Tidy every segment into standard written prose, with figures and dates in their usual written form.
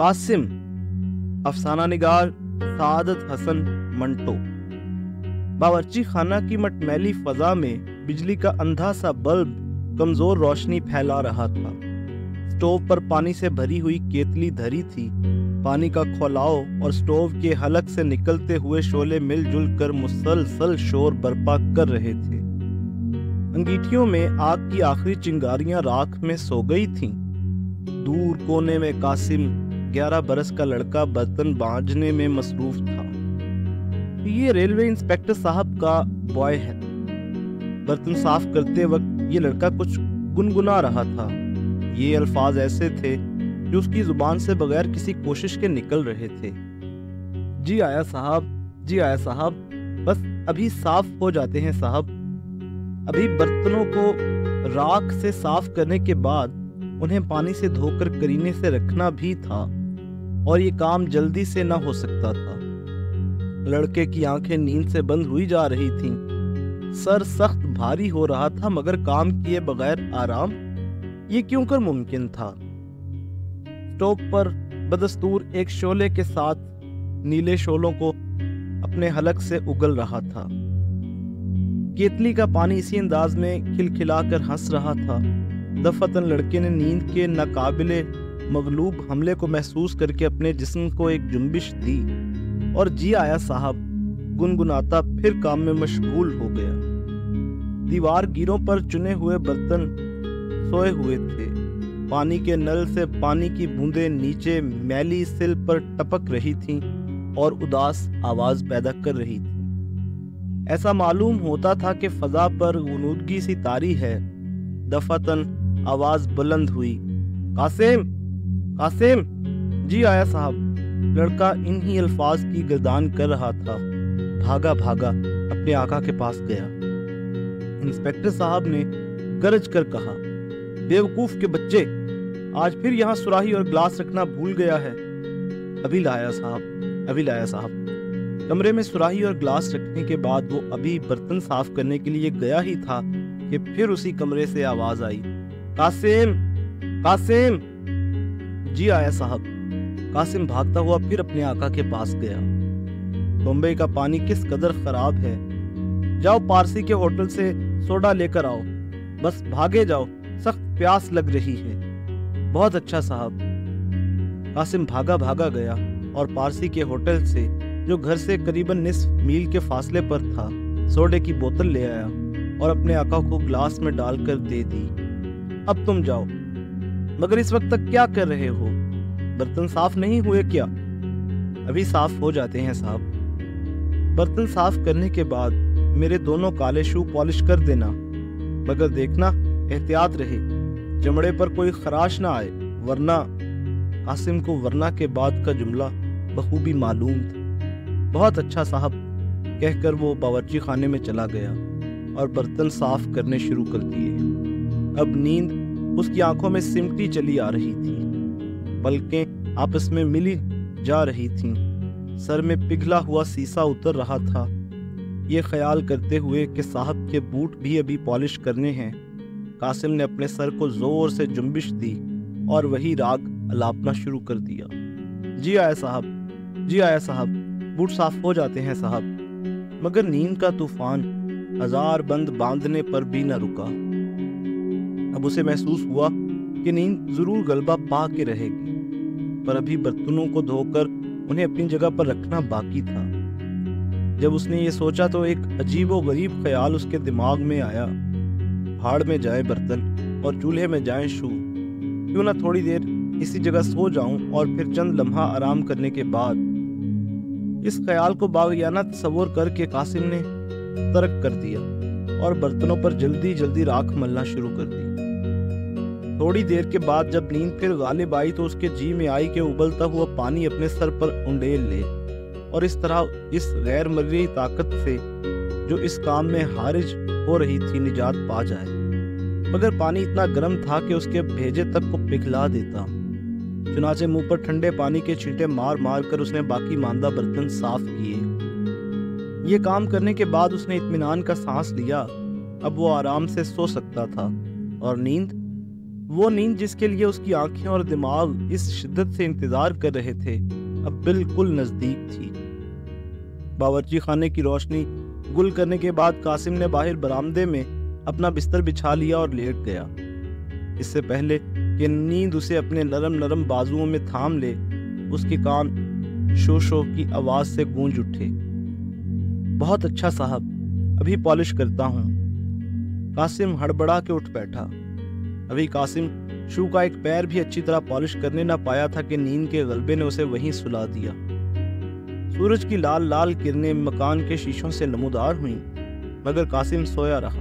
قاسم، افسانہ نگار سعادت حسن منٹو۔ باورچی خانہ کی مٹمیلی فضا میں بجلی کا اندھا سا بلب کمزور روشنی پھیلا رہا تھا۔ سٹوو پر پانی سے بھری ہوئی کیتلی دھری تھی۔ پانی کا کھولاؤ اور سٹوو کے حلق سے نکلتے ہوئے شعلے مل جل کر مسلسل شور برپا کر رہے تھے۔ انگیٹھیوں میں آگ کی آخری چنگاریاں راکھ میں سو گئی تھیں۔ دور کونے میں قاسم 11 برس کا لڑکا برتن مانجنے میں مصروف تھا۔ یہ ریلوے انسپیکٹر صاحب کا بوائے ہے۔ برتن صاف کرتے وقت یہ لڑکا کچھ گنگنا رہا تھا۔ یہ الفاظ ایسے تھے جو اس کی زبان سے بغیر کسی کوشش کے نکل رہے تھے۔ جی آیا صاحب، جی آیا صاحب، بس ابھی صاف ہو جاتے ہیں صاحب۔ ابھی برتنوں کو راکھ سے صاف کرنے کے بعد انہیں پانی سے دھو کر کرینے سے رکھنا بھی تھا، اور یہ کام جلدی سے نہ ہو سکتا تھا۔ لڑکے کی آنکھیں نیند سے بند ہوئی جا رہی تھیں۔ سر سخت بھاری ہو رہا تھا، مگر کام کیے بغیر آرام یہ کیوں کر ممکن تھا؟ سٹوو پر بدستور ایک شعلے کے ساتھ نیلے شعلوں کو اپنے حلق سے اگل رہا تھا۔ کیتلی کا پانی اسی انداز میں کھلکھلا کر ہنس رہا تھا۔ دفعتاً لڑکے نے نیند کے ناقابل مغلوب حملے کو محسوس کر کے اپنے جسم کو ایک جنبش دی اور جی آیا صاحب گنگناتا پھر کام میں مشغول ہو گیا۔ دیوار گیروں پر چنے ہوئے برتن سوئے ہوئے تھے۔ پانی کے نل سے پانی کی بوندیں نیچے میلی سل پر ٹپک رہی تھیں اور اداس آواز پیدا کر رہی تھیں۔ ایسا معلوم ہوتا تھا کہ فضا پر غنودگی سی طاری ہے۔ دفعتاً آواز بلند ہوئی، قاسم، قاسم، جی آیا صاحب۔ لڑکا انہی الفاظ کی گردان کر رہا تھا۔ بھاگا بھاگا اپنے آقا کے پاس گیا۔ انسپیکٹر صاحب نے گرج کر کہا، بیوقوف کے بچے، آج پھر یہاں سراہی اور گلاس رکھنا بھول گیا ہے۔ ابھی لایا صاحب، ابھی لایا صاحب۔ کمرے میں سراہی اور گلاس رکھنے کے بعد وہ ابھی برتن صاف کرنے کے لیے گیا ہی تھا کہ پھر اسی کمرے سے آواز آئی، قاسم، قاسم، جی آیا صاحب۔ قاسم بھاگتا ہوا پھر اپنے آقا کے پاس گیا۔ بمبئی کا پانی کس قدر خراب ہے، جاؤ پارسی کے ہوٹل سے سوڈا لے کر آؤ، بس بھاگے جاؤ، سخت پیاس لگ رہی ہے۔ بہت اچھا صاحب۔ قاسم بھاگا بھاگا گیا اور پارسی کے ہوٹل سے، جو گھر سے قریباً نصف میل کے فاصلے پر تھا، سوڈے کی بوتل لے آیا اور اپنے آقا کو گلاس میں ڈال کر دے دی۔ اب تم جاؤ۔ مگر اس وقت تک کیا کر رہے ہو؟ برتن صاف نہیں ہوئے کیا؟ ابھی صاف ہو جاتے ہیں صاحب۔ برتن صاف کرنے کے بعد میرے دونوں کالے شو پالش کر دینا، مگر دیکھنا احتیاط رہے، چمڑے پر کوئی خراش نہ آئے، ورنہ۔ قاسم کو ورنہ کے بعد کا جملہ بخوبی معلوم تھا۔ بہت اچھا صاحب کہہ کر وہ باورچی خانے میں چلا گیا اور برتن صاف کرنے شروع کر دیے۔ اب نیند اس کی آنکھوں میں سمٹی چلی آ رہی تھی، پلکیں آپس میں ملی جا رہی تھیں، سر میں پگھلا ہوا سیسا اتر رہا تھا۔ یہ خیال کرتے ہوئے کہ صاحب کے بوٹ بھی ابھی پالش کرنے ہیں، قاسم نے اپنے سر کو زور سے جنبش دی اور وہی راگ الاپنا شروع کر دیا، جی آیا صاحب، جی آیا صاحب، بوٹ صاف ہو جاتے ہیں صاحب۔ مگر نیند کا طوفان ہزار بند باندھنے پر بھی نہ رکا۔ اب اسے محسوس ہوا کہ نیند ضرور غلبہ پا کے رہے گی، پر ابھی برتنوں کو دھو کر انہیں اپنی جگہ پر رکھنا باقی تھا۔ جب اس نے یہ سوچا تو ایک عجیب و غریب خیال اس کے دماغ میں آیا، بھاڑ میں جائیں برتن اور چولہے میں جائیں شو، کیوں نہ تھوڑی دیر اسی جگہ سو جاؤں اور پھر چند لمحہ آرام کرنے کے بعد۔ اس خیال کو باغیانہ تصور کر کے قاسم نے ترک کر دیا اور برتنوں پر جلدی جلدی راکھ ملنا شروع کر دی۔ تھوڑی دیر کے بعد جب نیند پھر غالب آئی تو اس کے جی میں آئی کہ ابلتا ہوا پانی اپنے سر پر انڈیل لے اور اس طرح اس غیر مرئی طاقت سے جو اس کام میں حارج ہو رہی تھی نجات پا جائے۔ مگر پانی اتنا گرم تھا کہ اس کے بھیجے تک کو پگھلا دیتا۔ چنانچہ منہ پر ٹھنڈے پانی کے چھینٹے مار مار کر اس نے باقی ماندہ برتن صاف کیے۔ یہ کام کرنے کے بعد اس نے اطمینان کا سانس لیا۔ اب وہ آرام سے سو سکتا تھا اور نیند وہ نیند جس کے لیے اس کی آنکھیں اور دماغ اس شدت سے انتظار کر رہے تھے اب بالکل نزدیک تھی۔ باورچی خانے کی روشنی گل کرنے کے بعد قاسم نے باہر برآمدے میں اپنا بستر بچھا لیا اور لیٹ گیا۔ اس سے پہلے کہ نیند اسے اپنے نرم نرم بازوؤں میں تھام لے، اس کے کان شو شو کی آواز سے گونج اٹھے۔ بہت اچھا صاحب، ابھی پالش کرتا ہوں۔ قاسم ہڑبڑا کے اٹھ بیٹھا۔ ابھی قاسم شو کا ایک پیر بھی اچھی طرح پالش کرنے نہ پایا تھا کہ نیند کے غلبے نے اسے وہیں سلا دیا۔ سورج کی لال لال کرنیں مکان کے شیشوں سے نمودار ہوئیں، مگر قاسم سویا رہا۔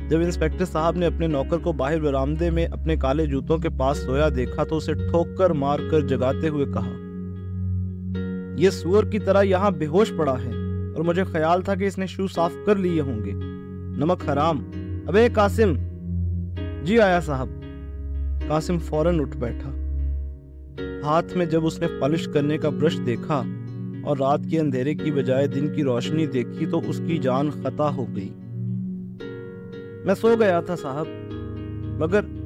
جب انسپکٹر صاحب نے اپنے نوکر کو باہر برآمدے میں اپنے کالے جوتوں کے پاس سویا دیکھا تو اسے ٹھوکر مار کر جگاتے ہوئے کہا، یہ سور کی طرح یہاں بے ہوش پڑا ہے اور مجھے خیال تھا کہ اس نے شو صاف کر لیے ہوں گے۔ نمک حرام! ابے قاسم! جی آیا صاحب۔ قاسم فوراً اٹھ بیٹھا۔ ہاتھ میں جب اس نے پالش کرنے کا برش دیکھا اور رات کے اندھیرے کی بجائے دن کی روشنی دیکھی تو اس کی جان خطا ہو گئی۔ میں سو گیا تھا صاحب،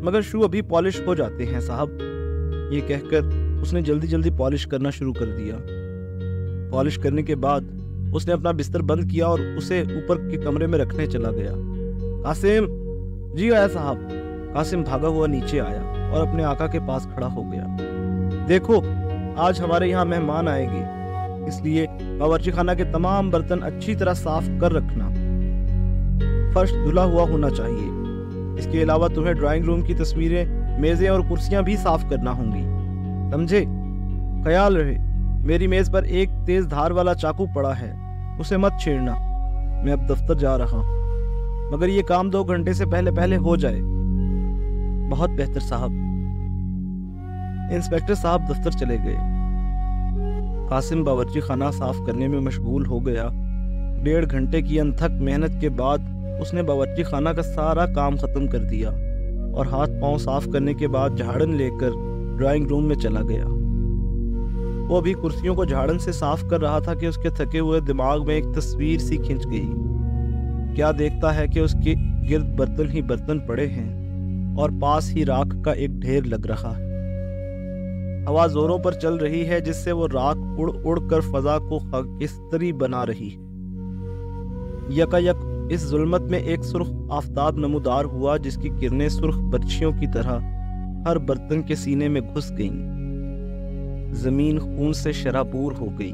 مگر شو ابھی پالش ہو جاتے ہیں صاحب۔ یہ کہہ کر اس نے جلدی جلدی پالش کرنا شروع کر دیا۔ پالش کرنے کے بعد اس نے اپنا بستر بند کیا اور اسے اوپر کے کمرے میں رکھنے چلا گیا۔ قاسم! جی آیا صاحب۔ قاسم بھاگا ہوا نیچے آیا اور اپنے آقا کے پاس کھڑا ہو گیا۔ دیکھو، آج ہمارے یہاں مہمان آئیں گے، اس لیے باورچی خانہ کے تمام برتن اچھی طرح صاف کر رکھنا۔ فرش دھلا ہوا ہونا چاہیے۔ اس کے علاوہ تمہیں ڈرائنگ روم کی تصویریں، میزیں اور کرسیاں بھی صاف کرنا ہوں گی، سمجھے؟ خیال رہے، میری میز پر ایک تیز دھار والا چاقو پڑا ہے، اسے مت چھیڑنا۔ میں اب دفتر جا رہا ہوں، مگر یہ کام 2 گھنٹے سے پہلے ہو جائے۔ بہت بہتر صاحب۔ انسپکٹر صاحب دفتر چلے گئے۔ قاسم باورچی خانہ صاف کرنے میں مشغول ہو گیا۔ 1.5 گھنٹے کی انتھک محنت کے بعد اس نے باورچی خانہ کا سارا کام ختم کر دیا اور ہاتھ پاؤں صاف کرنے کے بعد جھاڑن لے کر ڈرائنگ روم میں چلا گیا۔ وہ ابھی کرسیوں کو جھاڑن سے صاف کر رہا تھا کہ اس کے تھکے ہوئے دماغ میں ایک تصویر سی کھنچ گئی۔ کیا دیکھتا ہے کہ اس کے گرد برتن ہی برتن پڑے ہیں اور پاس ہی راکھ کا ایک ڈھیر لگ رہا ہے۔ ہوا زوروں پر چل رہی ہے جس سے وہ راکھ اڑ اڑ کر فضا کو خاکستری بنا رہی ہے۔ یکایک اس ظلمت میں ایک سرخ آفتاب نمودار ہوا جس کی کرنیں سرخ برچھیوں کی طرح ہر برتن کے سینے میں گھس گئیں۔ زمین خون سے شرابور ہو گئی۔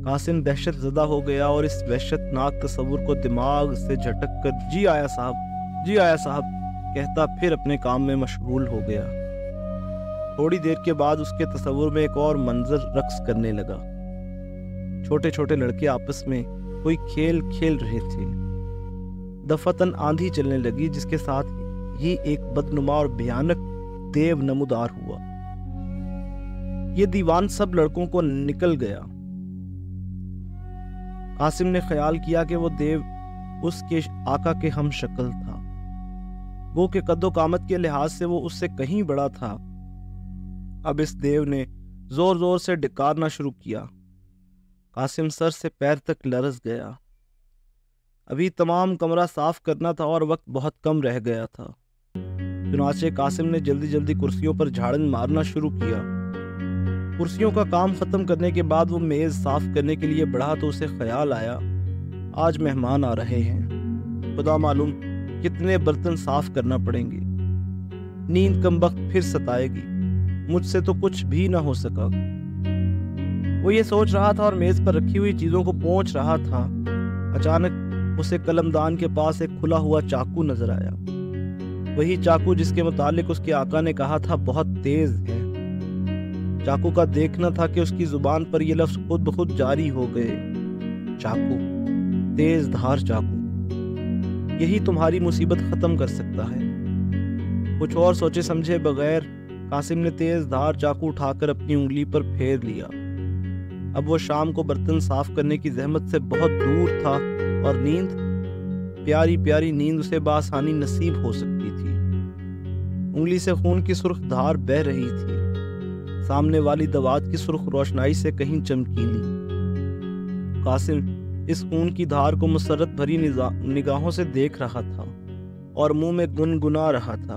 قاسم دہشت زدہ ہو گیا اور اس وحشت ناک تصور کو دماغ سے جھٹک کر جی آیا صاحب کہتا پھر اپنے کام میں مشغول ہو گیا۔ تھوڑی دیر کے بعد اس کے تصور میں ایک اور منظر رقص کرنے لگا۔ چھوٹے چھوٹے لڑکے آپس میں کوئی کھیل کھیل رہے تھے۔ دفعتاً آندھی چلنے لگی جس کے ساتھ ہی ایک بدنما اور بھیانک دیو نمودار ہوا۔ یہ دیوان سب لڑکوں کو نکل گیا۔ قاسم نے خیال کیا کہ وہ دیو اس کے آقا کے ہم شکل تھا، وہ کہ قد و قامت کے لحاظ سے وہ اس سے کہیں بڑا تھا۔ اب اس دیو نے زور زور سے ڈکارنا شروع کیا۔ قاسم سر سے پیر تک لرز گیا۔ ابھی تمام کمرہ صاف کرنا تھا اور وقت بہت کم رہ گیا تھا۔ چنانچہ قاسم نے جلدی جلدی کرسیوں پر جھاڑن مارنا شروع کیا۔ کرسیوں کا کام ختم کرنے کے بعد وہ میز صاف کرنے کے لیے بڑھا تو اسے خیال آیا، آج مہمان آ رہے ہیں، خدا معلوم کتنے برتن صاف کرنا پڑیں گے۔ نیند کمبخت پھر ستائے گی، مجھ سے تو کچھ بھی نہ ہو سکا۔ وہ یہ سوچ رہا تھا اور میز پر رکھی ہوئی چیزوں کو پونچھ رہا تھا۔ اچانک اسے قلمدان کے پاس ایک کھلا ہوا چاقو نظر آیا، وہی چاقو جس کے متعلق اس کے آقا نے کہا تھا بہت تیز ہے۔ چاقو کا دیکھنا تھا کہ اس کی زبان پر یہ لفظ خود بخود جاری ہو گئے، چاقو، تیز دھار چاقو، یہی تمہاری مصیبت ختم کر سکتا ہے۔ کچھ اور سوچے سمجھے بغیر قاسم نے تیز دھار چاقو اٹھا کر اپنی انگلی پر پھیر لیا۔ اب وہ شام کو برتن صاف کرنے کی زحمت سے بہت دور تھا اور نیند، پیاری پیاری نیند اسے بآسانی نصیب ہو سکتی تھی۔ انگلی سے خون کی سرخ دھار بہہ رہی تھی، سامنے والی دوات کی سرخ روشنائی سے کہیں چمکیلی۔ قاسم اس خون کی دھار کو مسرت بھری نگاہوں سے دیکھ رہا تھا اور منہ میں گنگنا رہا تھا۔